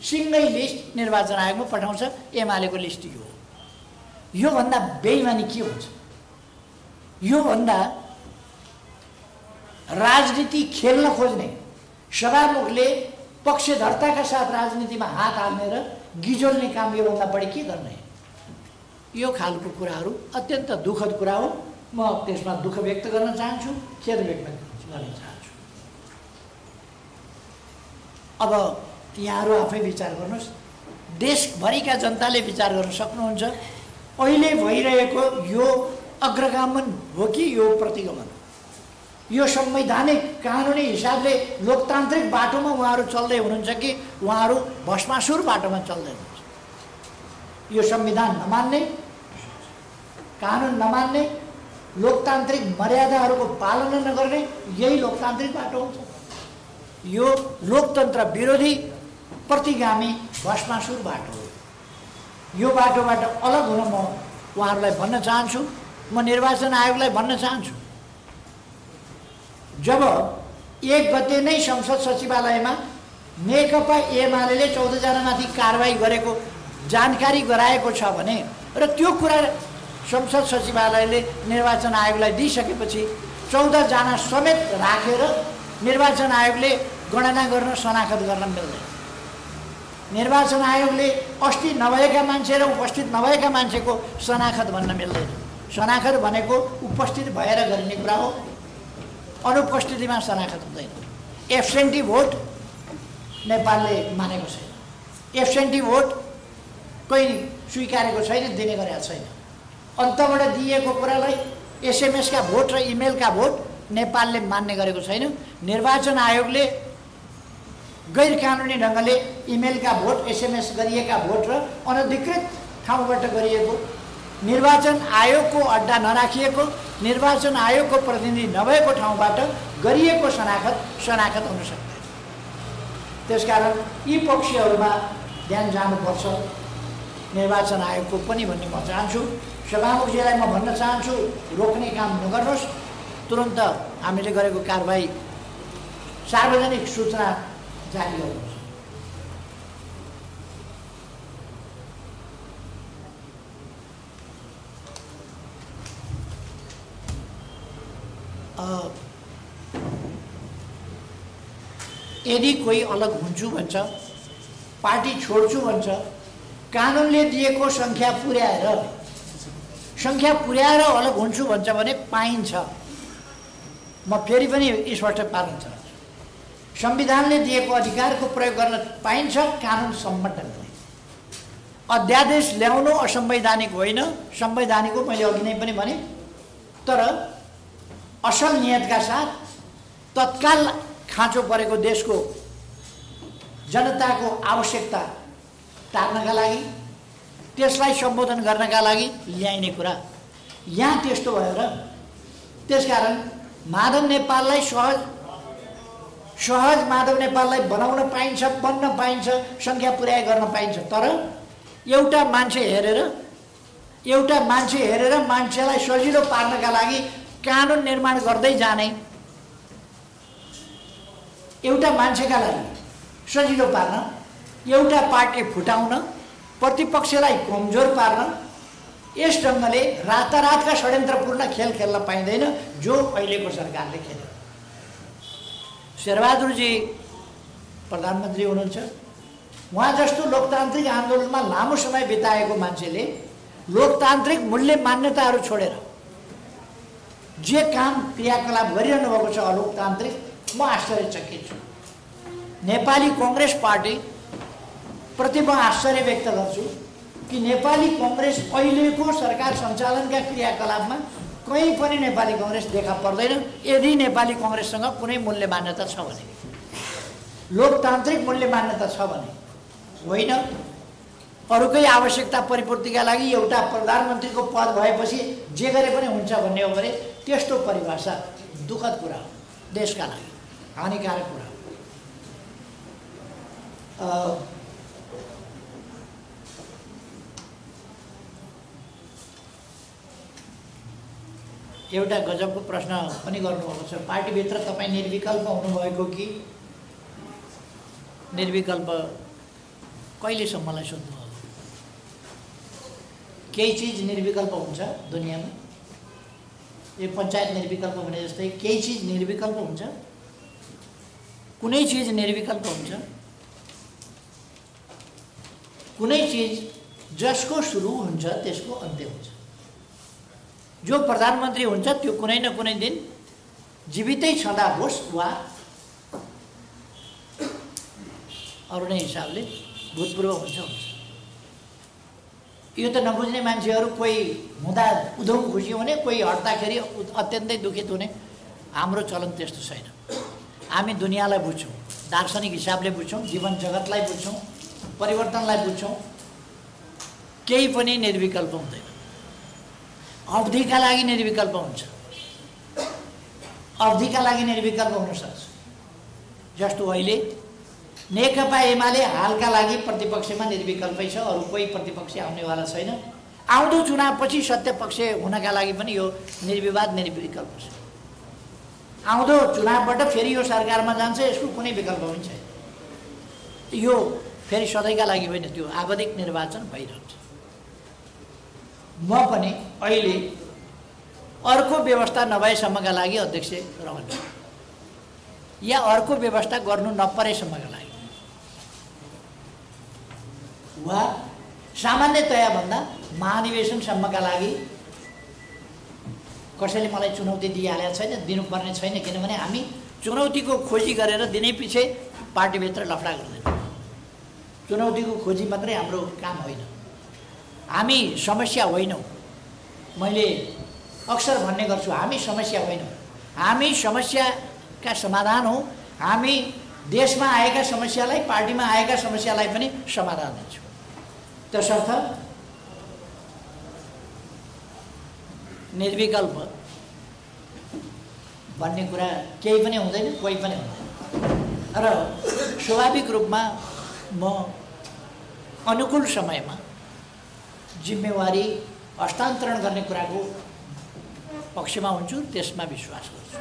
सिङ्गै लिस्ट निर्वाचन आयोगमा पठाउँछ। एमालेको लिस्ट यो हो। योभन्दा बेइमानी के हुन्छ? योभन्दा राजनीति खेल्न खोज्ने सभामुखले पक्षधर्ताका साथ राजनीतिमा हात हाल्ने र गिजोल्ने काम योभन्दा बढी के गर्ने? यो खालको कुराहरू अत्यन्त दुःखद कुरा हो। म त्यसमा दुःख व्यक्त गर्न चाहन्छु, खेद व्यक्त गर्न चाहन्छु। अब यहाँहरू आफै विचार गर्नुहोस्। देशभरिका जनताले विचार गर्न सक्नुहुन्छ अहिले भइरहेको यो अग्रगमन हो कि यो प्रतिगमन? यो संवैधानिक कानुनी हिसाबले लोकतान्त्रिक बाटोमा उहाँहरू चल्दै हुनुहुन्छ कि उहाँहरू भस्मासुर बाटोमा चल्दै हुनुहुन्छ? यो संविधान नमान्ने, कानुन नमान्ने, लोकतान्त्रिक मर्यादाहरूको पालना नगर्ने यही लोकतान्त्रिक बाटो हुन्छ। यो लोकतन्त्र विरोधी प्रतिगामी भस्मासुर बाटो हो। यो बाटोबाट अलग हुन म उहाँहरूलाई भन्न चाहन्छु। म निर्वाचन आयोगलाई भन्न चाहन्छु, जब 1 गते नै संसद सचिवालयमा नेकपा एमाले 14 जनामाथि कारबाही गरेको जानकारी गराएको छ भने र त्यो कुरा संसद सचिवालयले निर्वाचन आयोगलाई दिइसकेपछि 14 जना समेत राखेर निर्वाचन आयोगले गणना गर्न, शनाखत गर्न मिल्दैन। निर्वाचन आयोगले अस्ति नभएका मान्छे र उपस्थित नभएका मान्छेको शनाखत भन्न मिल्दैन। शनाखत भनेको उपस्थित भएर गरिने कुरा हो, अनुपस्थितिमा शनाखत हुँदैन। एब्सेन्टी भोट नेपालले मानेको छैन। एब्सेन्टी भोट कोही स्वीकारेको छैन, दिने गरेका छैन। अन्तबाट दिएको कुरालाई एसएमएसका भोट र इमेलका भोट नेपालले मान्ने गरेको छैन। निर्वाचन आयोगले गैर कानुनी ढङ्गले इमेलका भोट, एसएमएस गरिएका भोट र अनधिकृत ठाउँबाट गरिएको, निर्वाचन आयोगको अड्डा नराखिएको, निर्वाचन आयोगको प्रतिनिधि नभएको ठाउँबाट गरिएको शनाखत हुन सक्दैन। त्यसकारण यी पक्षहरूमा ध्यान जानुपर्छ निर्वाचन आयोगको पनि भन्ने म चाहन्छु। सभामुखजीलाई म भन्न चाहन्छु, रोक्ने काम नगर्नुहोस्। तुरन्त हामीले गरेको कारबाही सार्वजनिक सूचना जारी गर्नुहोस्। यदि कोही अलग हुन्छु भन्छ, पार्टी छोड्छु भन्छ, कानुनले दिएको सङ्ख्या पुर्याएर अलग हुन्छु भन्छ भने पाइन्छ। म फेरि पनि स्पष्ट पार्न चाहन्छु, संविधानले दिएको अधिकारको प्रयोग गर्न पाइन्छ कानुन सम्मत ढङ्गले। अध्यादेश ल्याउनु असंवैधानिक होइन, संवैधानिक हो। मैले अघि नै पनि भने, तर असल नियतका साथ तत्काल खाँचो परेको देशको जनताको आवश्यकता टार्नका लागि, त्यसलाई सम्बोधन गर्नका लागि ल्याइने कुरा यहाँ त्यस्तो भएर त्यसकारण माधव नेपाललाई सहज माधव नेपाललाई बनाउन पाइन्छ, बन्न पाइन्छ, सङ्ख्या पुर्याए गर्न पाइन्छ। तर एउटा मान्छे हेरेर मान्छेलाई सजिलो पार्नका लागि कानुन निर्माण गर्दै जाने, एउटा मान्छेका लागि सजिलो पार्न, एउटा पार्टी फुटाउन, प्रतिपक्षलाई कमजोर पार्न, यस ढङ्गले रातारातका षड्यन्त्रपूर्ण खेल खेल्न पाइँदैन जो अहिलेको सरकारले खेल्यो। शेरबहादुरजी प्रधानमन्त्री हुनुहुन्छ। उहाँ जस्तो लोकतान्त्रिक आन्दोलनमा लामो समय बिताएको मान्छेले लोकतान्त्रिक मूल्य मान्यताहरू छोडेर जे काम क्रियाकलाप गरिरहनु भएको छ अलोकतान्त्रिक, म आश्चर्यचकित छु। नेपाली कांग्रेस पार्टी प्रति म आश्चर्य व्यक्त गर्छु कि नेपाली कांग्रेस अहिलेको सरकार सञ्चालनका क्रियाकलापमा कहीँ पनि नेपाली कांग्रेस देखा पर्दैन। यदि नेपाली कांग्रेससँग कुनै मूल्य मान्यता छ भने, लोकतान्त्रिक मूल्य मान्यता छ भने होइन, अरूकै आवश्यकता परिपूर्तिका लागि एउटा प्रधानमन्त्रीको पद भएपछि जे गरे पनि हुन्छ भन्ने हो भने त्यस्तो परिभाषा दुःखद कुरा हो, देशका लागि हानिकारक कुरा हो। एउटा गजबको प्रश्न पनि गर्नुभएको छ, पार्टीभित्र तपाईँ निर्विकल्प हुनुभएको कि निर्विकल्प कहिलेसम्मलाई सोध्नुभयो? केही चिज निर्विकल्प हुन्छ दुनियाँमा, यो पञ्चायत निर्विकल्प भने जस्तै केही चिज निर्विकल्प हुन्छ, कुनै चिज निर्विकल्प हुन्छ, कुनै चिज जसको सुरु हुन्छ त्यसको अन्त्य हुन्छ। जो प्रधानमन्त्री हुन्छ त्यो कुनै न कुनै दिन जीवितै छँदा होस् वा अरू नै हिसाबले भूतपूर्व हुन्छ। यो त नबुझ्ने मान्छेहरू कोही हुँदा उधौँ खुसी हुने, कोही हट्दाखेरि अत्यन्तै दुखित हुने। हाम्रो चलन त्यस्तो छैन। हामी दुनियाँलाई बुझ्छौँ, दार्शनिक हिसाबले बुझ्छौँ, जीवन जगतलाई बुझ्छौँ, परिवर्तनलाई बुझ्छौँ। केही पनि निर्विकल्प हुँदैन। अवधिका लागि निर्विकल्प हुन्छ, अवधिका लागि निर्विकल्प हुन सक्छ। जस्तो अहिले नेकपा एमाले हालका लागि प्रतिपक्षमा निर्विकल्पै छ, अरू कोही प्रतिपक्ष आउनेवाला छैन। आउँदो चुनावपछि सत्यपक्ष हुनका लागि पनि यो निर्विवाद निर्विकल्प छ। आउँदो चुनावबाट फेरि यो सरकारमा जान्छ, यसको कुनै विकल्प पनि छैन। यो फेरि सधैँका लागि होइन, त्यो आवधिक निर्वाचन भइरहन्छ। म पनि अहिले अर्को व्यवस्था नभएसम्मका लागि अध्यक्ष रहन्छु, या अर्को व्यवस्था गर्नु नपरेसम्मका लागि, वा सामान्यतया भन्दा महाधिवेशनसम्मका लागि कसैले मलाई चुनौती दिइहालेको छैन, दिनुपर्ने छैन। किनभने हामी चुनौतीको खोजी गरेर दिनै पछि पार्टीभित्र लफडा गर्दैन। चुनौतीको खोजी मात्रै हाम्रो काम होइन, हामी समस्या होइनौँ। मैले अक्सर भन्ने गर्छु, हामी समस्या होइनौँ, हामी समस्याका समाधान हौँ। हामी देशमा आएका समस्यालाई, पार्टीमा आएका समस्यालाई पनि समाधान दिन्छौँ। त्यसर्थ निर्विकल्प भन्ने कुरा केही पनि हुँदैन, कोही पनि हुँदैन। र स्वाभाविक रूपमा म अनुकूल समयमा जिम्मेवारी हस्तान्तरण गर्ने कुराको पक्षमा हुन्छु, त्यसमा विश्वास गर्छु।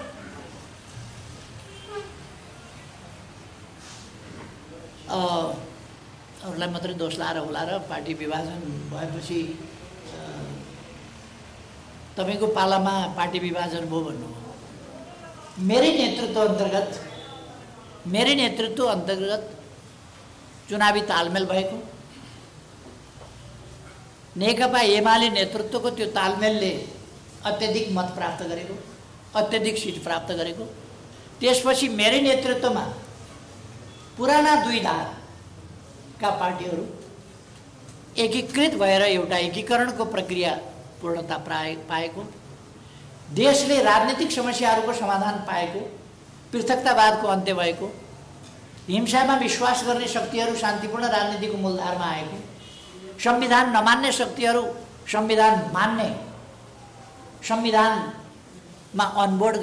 अरूलाई मात्रै दोष लाएर होला र पार्टी विभाजन भएपछि तपाईँको पालामा पार्टी विभाजन भयो भन्नुभयो। मेरै नेतृत्व अन्तर्गत चुनावी तालमेल भएको, नेकपा एमाले नेतृत्वको त्यो तालमेलले अत्यधिक मत प्राप्त गरेको, अत्यधिक सिट प्राप्त गरेको, त्यसपछि मेरै नेतृत्वमा पुराना दुई धारका पार्टीहरू एकीकृत भएर एउटा एकीकरणको प्रक्रिया पूर्णता पाएको, देशले राजनीतिक समस्याहरूको समाधान पाएको, पृथकतावादको अन्त्य भएको, हिंसामा विश्वास गर्ने शक्तिहरू शान्तिपूर्ण राजनीतिको मूलधारमा आएको, संविधान नमान्ने शक्तिहरू संविधान मान्ने, संविधानमा अनबोर्ड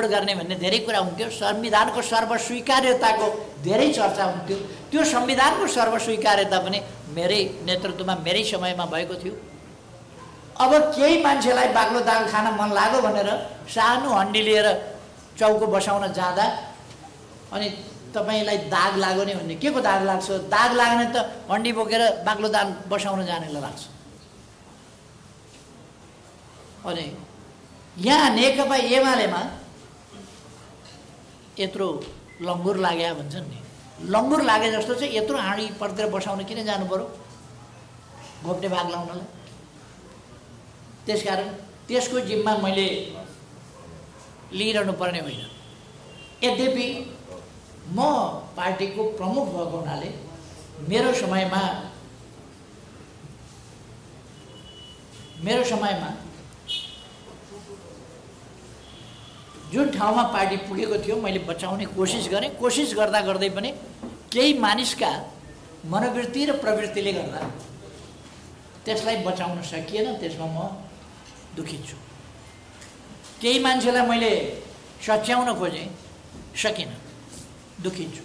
गर्ने भन्ने धेरै कुरा हुन्थ्यो। संविधानको सर्वस्वीकार्यताको धेरै चर्चा हुन्थ्यो। त्यो संविधानको सर्वस्वीकार्यता पनि मेरै नेतृत्वमा मेरै समयमा भएको थियो। अब केही मान्छेलाई बाक्लो दाल खान मन लाग्यो भनेर सानो हन्डी लिएर चौको बसाउन जाँदा अनि तपाईलाई दाग लाग्यो नि भन्ने, के को दाग लाग्छ? दाग लाग्ने त हन्डी बोकेर बाक्लो दाल बसाउन जानेलाई लाग्छ। अनि यहाँ नेकपा एमालेमा यत्रो लङ्गुर लाग्या भन्छन् नि, लङ्गुर लागे जस्तो चाहिँ यत्रो हाँडी पर्तिर बसाउन किन जानु पर्यो घोप्टे भाग लाउनलाई? त्यसकारण त्यसको जिम्मा मैले लिइरहनु पर्ने होइन। यद्यपि म पार्टीको प्रमुख भएको हुनाले मेरो समयमा जुन ठाउँमा पार्टी पुगेको थियो मैले बचाउने कोसिस गरेँ। कोसिस गर्दा गर्दै पनि केही मानिसका मनोवृत्ति र प्रवृत्तिले गर्दा त्यसलाई बचाउन सकिएन। त्यसमा म दुखित छु। केही मान्छेलाई मैले सच्याउन खोजेँ, सकिनँ, दुखित छु।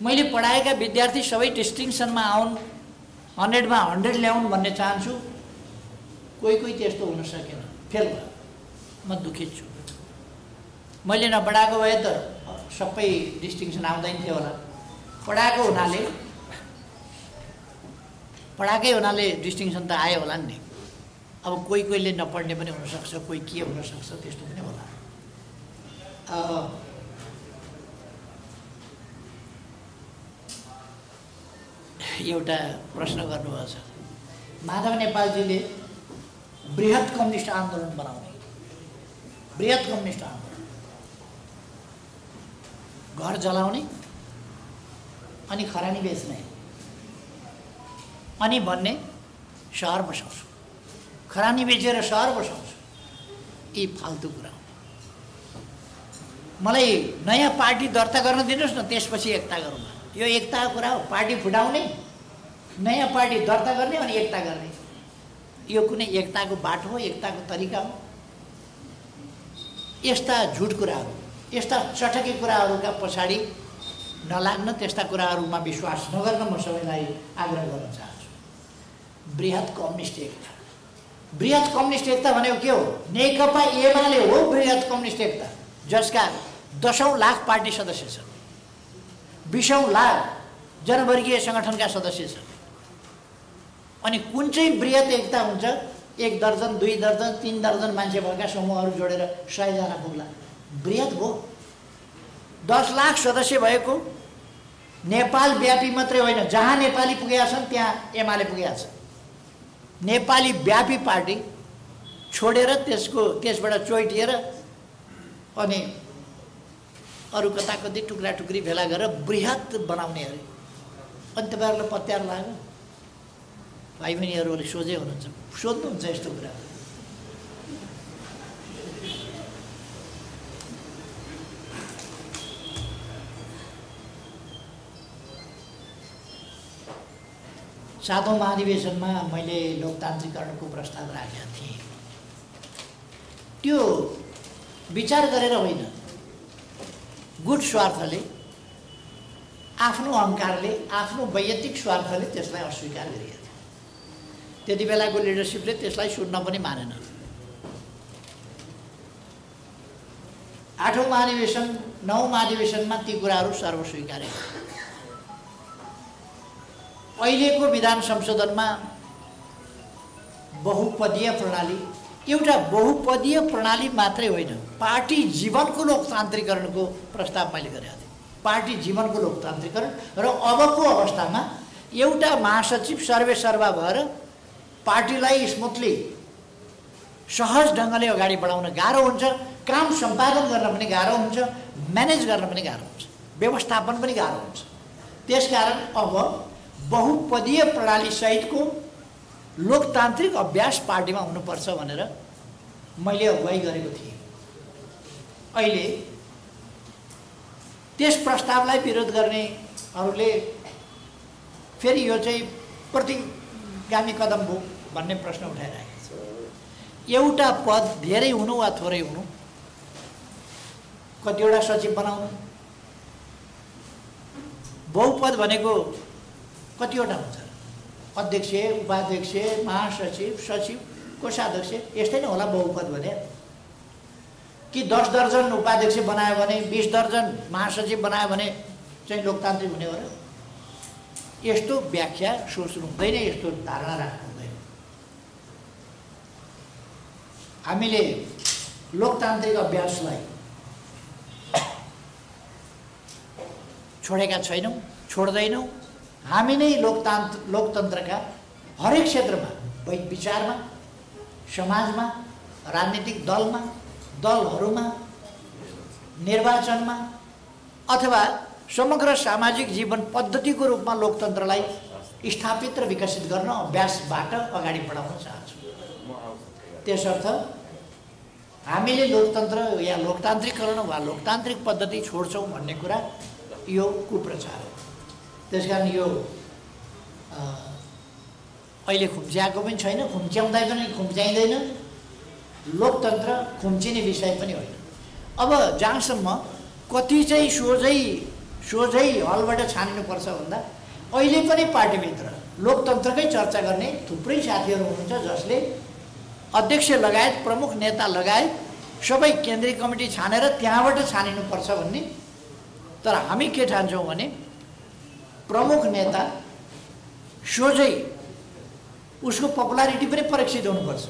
मैले पढाएका विद्यार्थी सबै डिस्टिङसनमा आउन्, 100 मा 100 ल्याउन् भन्ने चाहन्छु। कोही त्यस्तो हुन सकेन, फेल भयो। म दुखित छु। मैले नपढाएको भए त सबै डिस्टिङसन आउँदैन थियो होला। पढाएकै हुनाले डिस्टिङसन त आयो होला नि। अब कोहीले नपढ्ने पनि हुनसक्छ, कोही के हुनसक्छ, त्यस्तो पनि होला। एउटा प्रश्न गर्नुभएको छ, माधव नेपालजीले बृहत कम्युनिस्ट आन्दोलन बनाउने, बृहत कम्युनिस्ट आन्दोलन, घर जलाउने अनि खरानी बेच्ने अनि भन्ने सहर बसाउँछु, खरानी बेचेर सहर बसाउँछु, यी फाल्तु कुरा हो। मलाई नयाँ पार्टी दर्ता गर्न दिनुहोस् न, त्यसपछि एकता गरौँ। यो एकताको कुरा हो। पार्टी फुटाउने, नयाँ पार्टी दर्ता गर्ने अनि एकता गर्ने, यो कुनै एकताको बाटो हो, एकताको तरिका हो? यस्ता झुट कुराहरू, यस्ता चटके कुराहरूका पछाडि नलाग्न, त्यस्ता कुराहरूमा विश्वास नगर्न म सबैलाई आग्रह गर्न चाहन्छु। बृहत कम्युनिस्ट एकता, बृहत कम्युनिस्ट एकता भनेको के हो? नेकपा एमाले हो बृहत कम्युनिस्ट एकता, जसका 10औं लाख पार्टी सदस्य छन्, 20औं लाख जनवर्गीय सङ्गठनका सदस्य छन्। अनि कुन चाहिँ बृहत एकता हुन्छ? 1 दर्जन, 2 दर्जन, 3 दर्जन मान्छे भएका समूहहरू जोडेर 100 जना पुग्ला, बृहत भयो। 10 लाख सदस्य भएको नेपाल व्यापी मात्रै होइन, जहाँ नेपाली पुगेका छन् त्यहाँ एमाले पुगेका छ। नेपाली व्यापी पार्टी छोडेर त्यसबाट चोइटिएर अनि अरू कता कति टुक्रा टुक्री भेला गरेर बृहत बनाउने अरे। अनि तपाईँहरूलाई पत्यार लाग्यो? भाइ बहिनीहरूले सोझै हुनुहुन्छ, सोध्नुहुन्छ यस्तो कुरा। सातौं महाधिवेशनमा मैले लोकतान्त्रिकरणको प्रस्ताव राखेका थिएँ। त्यो विचार गरेर होइन, गुट स्वार्थले, आफ्नो अहङ्कारले, आफ्नो वैयक्तिक स्वार्थले त्यसलाई अस्वीकार गरिएको थियो। त्यति बेलाको लिडरसिपले त्यसलाई सुन्न पनि मानेन। 8औं महाधिवेशन, 9औं महाधिवेशनमा ती कुराहरू सर्वस्वीकार्य। अहिलेको विधान संशोधनमा बहुपदीय प्रणाली, एउटा बहुपदीय प्रणाली मात्रै होइन, पार्टी जीवनको लोकतान्त्रिकरणको प्रस्ताव मैले गरेको थिएँ। पार्टी जीवनको लोकतान्त्रिकरण र अबको अवस्थामा एउटा महासचिव सर्वेसर्वा भएर पार्टीलाई स्मुथली सहज ढङ्गले अगाडि बढाउन गाह्रो हुन्छ, काम सम्पादन गर्न पनि गाह्रो हुन्छ, म्यानेज गर्न पनि गाह्रो हुन्छ, व्यवस्थापन पनि गाह्रो हुन्छ। त्यसकारण अब बहुपदीय प्रणाली सहितको लोकतान्त्रिक अभ्यास पार्टीमा हुनुपर्छ भनेर मैले अगुवाई गरेको थिएँ। अहिले त्यस प्रस्तावलाई विरोध गर्नेहरूले फेरि यो चाहिँ प्रतिगामी कदम हो भन्ने प्रश्न उठाइरहेको छ। एउटा पद धेरै हुनु वा थोरै हुनु, कतिवटा सचिव बनाउनु, बहुपद भनेको कतिवटा हुन्छ? अध्यक्ष, उपाध्यक्ष, महासचिव, सचिव, कोषाध्यक्ष, यस्तै नै होला बहुपद भने। कि 10 दर्जन उपाध्यक्ष बनायो भने 20 दर्जन महासचिव बनायो भने चाहिँ लोकतान्त्रिक हुने हो र? यस्तो व्याख्या सोच्नु हुँदैन, यस्तो धारणा राख्नु हुँदैन। हामीले लोकतान्त्रिक अभ्यासलाई छोडेका छैनौँ, छोड्दैनौँ। हामी नै लोकतन्त्रका हरेक क्षेत्रमा, विचारमा, समाजमा, राजनीतिक दलहरूमा, निर्वाचनमा अथवा समग्र सामाजिक जीवन पद्धतिको रूपमा लोकतन्त्रलाई स्थापित र विकसित गर्न अभ्यासबाट अगाडि बढाउन चाहन्छौँ। त्यसर्थ हामीले लोकतन्त्र या लोकतान्त्रिकरण वा लोकतान्त्रिक पद्धति छोड्छौँ भन्ने कुरा यो कुप्रचार हो। त्यसकारण यो अहिले खुम्च्याएको पनि छैन, खुम्च्याउँदै पनि खुम्च्याइँदैन। लोकतन्त्र खुम्चिने विषय पनि होइन। अब जहाँसम्म कति चाहिँ सोझै हलबाट छानिनुपर्छ भन्दा अहिले पनि पार्टीभित्र लोकतन्त्रकै चर्चा गर्ने थुप्रै साथीहरू हुनुहुन्छ जसले अध्यक्ष लगायत, प्रमुख नेता लगायत सबै केन्द्रीय कमिटी छानेर त्यहाँबाट छानिनुपर्छ भन्ने। तर हामी के ठान्छौँ भने प्रमुख नेता सोझै उसको पपुलारिटी पनि परीक्षित हुनुपर्छ।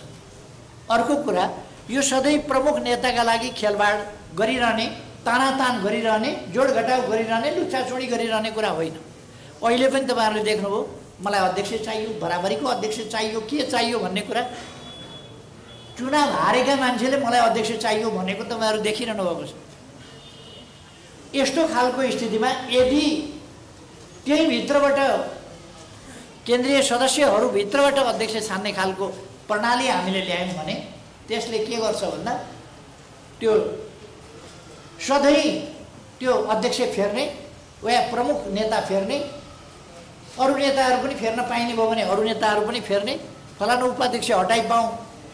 अर्को कुरा, यो सधैँ प्रमुख नेताका लागि खेलबाड गरिरहने, तानातान गरिरहने, जोडघटाउ गरिरहने, लुच्छाचुडी गरिरहने कुरा होइन। अहिले पनि तपाईँहरूले देख्नुभयो, मलाई अध्यक्ष चाहियो, बराबरीको अध्यक्ष चाहियो, के चाहियो भन्ने कुरा। चुनाव हारेका मान्छेले मलाई अध्यक्ष चाहियो भनेको तपाईँहरू देखिरहनु भएको छ। यस्तो खालको स्थितिमा यदि त्यही भित्रबाट केन्द्रीय सदस्यहरूभित्रबाट अध्यक्ष छान्ने खालको प्रणाली हामीले ल्यायौँ भने त्यसले के गर्छ भन्दा त्यो सधैँ त्यो अध्यक्ष फेर्ने वा प्रमुख नेता फेर्ने, अरू नेताहरू पनि फेर्न पाइने भयो भने अरू नेताहरू पनि फेर्ने, फलानु उपाध्यक्ष हटाइपाउँ,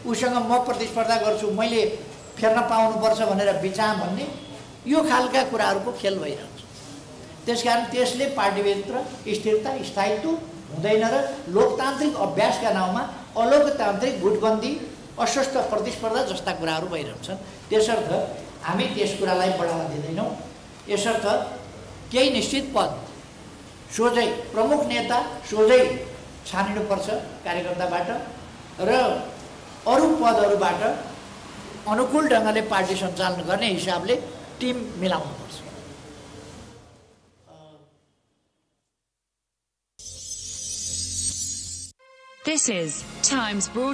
उसँग म प्रतिस्पर्धा गर्छु, मैले फेर्न पाउनुपर्छ भनेर बिचाम भन्ने, यो खालका कुराहरूको खेल भइरहन्छ। त्यसकारण त्यसले पार्टीभित्र स्थिरता, स्थायित्व हुँदैन र लोकतान्त्रिक अभ्यासका नाउँमा अलोकतान्त्रिक गुटबन्दी, अस्वस्थ प्रतिस्पर्धा जस्ता कुराहरू भइरहन्छन्। त्यसर्थ हामी त्यस कुरालाई बढावा दिँदैनौँ। यसर्थ केही निश्चित पद सोझै प्रमुख नेता सोझै छानिनुपर्छ कार्यकर्ताबाट र अरू पदहरूबाट अनुकूल ढङ्गले पार्टी सञ्चालन गर्ने हिसाबले टिम मिलाउनुपर्छ। This is Times Broadcast.